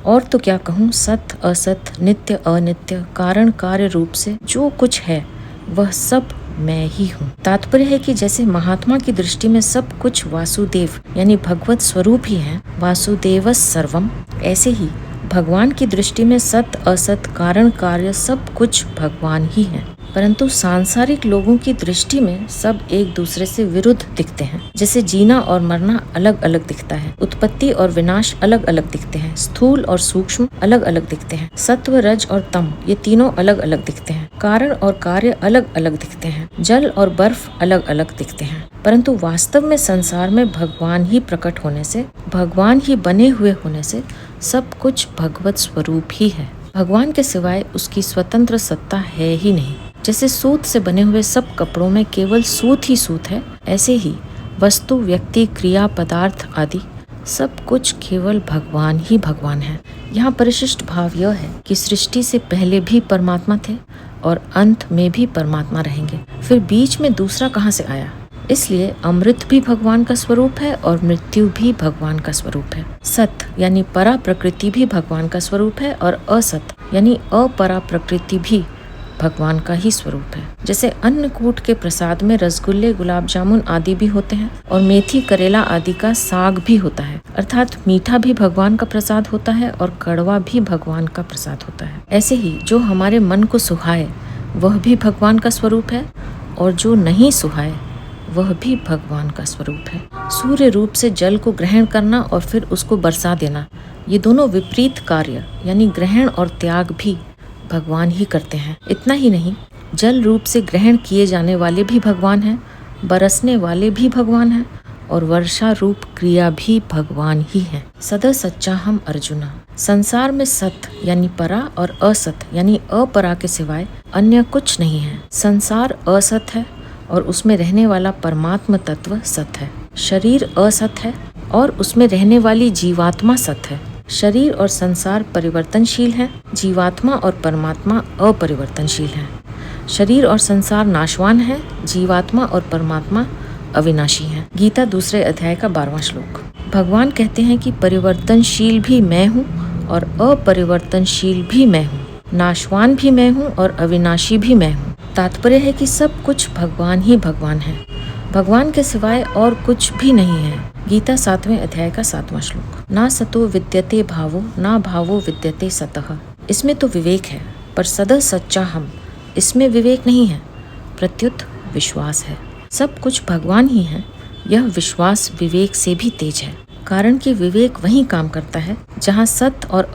और तो क्या कहूँ, सत असत, नित्य अनित्य, कारण कार्य रूप से जो कुछ है वह सब मैं ही हूँ। तात्पर्य है कि जैसे महात्मा की दृष्टि में सब कुछ वासुदेव यानी भगवत स्वरूप ही है, वासुदेवस सर्वम, ऐसे ही भगवान की दृष्टि में सत असत कारण कार्य सब कुछ भगवान ही है। परंतु सांसारिक लोगों की दृष्टि में सब एक दूसरे से विरुद्ध दिखते हैं। जैसे जीना और मरना अलग अलग दिखता है, उत्पत्ति और विनाश अलग अलग दिखते हैं, स्थूल और सूक्ष्म अलग अलग दिखते हैं, सत्व रज और तम ये तीनों अलग अलग दिखते हैं, कारण और कार्य अलग अलग दिखते हैं, जल और बर्फ अलग अलग दिखते हैं। परंतु वास्तव में संसार में भगवान ही प्रकट होने से, भगवान ही बने हुए होने से सब कुछ भगवत स्वरूप ही है। भगवान के सिवाय उसकी स्वतंत्र सत्ता है ही नहीं। जैसे सूत से बने हुए सब कपड़ों में केवल सूत ही सूत है, ऐसे ही वस्तु, व्यक्ति, क्रिया, पदार्थ आदि सब कुछ केवल भगवान ही भगवान है। यहाँ परिशिष्ट भाव यह है कि सृष्टि से पहले भी परमात्मा थे और अंत में भी परमात्मा रहेंगे, फिर बीच में दूसरा कहाँ से आया। इसलिए अमृत भी भगवान का स्वरूप है और मृत्यु भी भगवान का स्वरूप है। सत यानी परा प्रकृति भी भगवान का स्वरूप है और असत यानी अपरा प्रकृति भी भगवान का ही स्वरूप है। जैसे अन्नकूट के प्रसाद में रसगुल्ले, गुलाब जामुन आदि भी होते हैं और मेथी, करेला आदि का साग भी होता है, अर्थात मीठा भी भगवान का प्रसाद होता है और कड़वा भी भगवान का प्रसाद होता है। ऐसे ही जो हमारे मन को सुहाए वह भी भगवान का स्वरूप है और जो नहीं सुहाए वह भी भगवान का स्वरूप है। सूर्य रूप से जल को ग्रहण करना और फिर उसको बरसा देना, ये दोनों विपरीत कार्य यानी ग्रहण और त्याग भी भगवान ही करते हैं। इतना ही नहीं, जल रूप से ग्रहण किए जाने वाले भी भगवान हैं, बरसने वाले भी भगवान हैं और वर्षा रूप क्रिया भी भगवान ही है। सदा सच्चा हम अर्जुना। संसार में सत यानी परा और असत यानी अपरा के सिवाय अन्य कुछ नहीं है। संसार असत है और उसमें रहने वाला परमात्म तत्व सत है। शरीर असत है और उसमें रहने वाली जीवात्मा सत है। शरीर और संसार परिवर्तनशील है, जीवात्मा और परमात्मा अपरिवर्तनशील है। शरीर और संसार नाशवान है, जीवात्मा और परमात्मा अविनाशी है। गीता 2 अध्याय का 12वां श्लोक। भगवान कहते हैं कि परिवर्तनशील भी मैं हूँ और अपरिवर्तनशील भी मैं हूँ, नाशवान भी मैं हूँ और अविनाशी भी मैं हूँ। तात्पर्य है कि सब कुछ भगवान ही भगवान है, भगवान के सिवाय और कुछ भी नहीं है। गीता 7वें अध्याय का 7वां श्लोक। ना सतो विद्यते भावो ना भावो विद्यते सतः। इसमें तो विवेक है, पर सदा सच्चा हम, इसमें विवेक नहीं है, प्रत्युत विश्वास है। सब कुछ भगवान ही है, यह विश्वास विवेक से भी तेज है। कारण कि विवेक वहीं काम करता है जहाँ सत और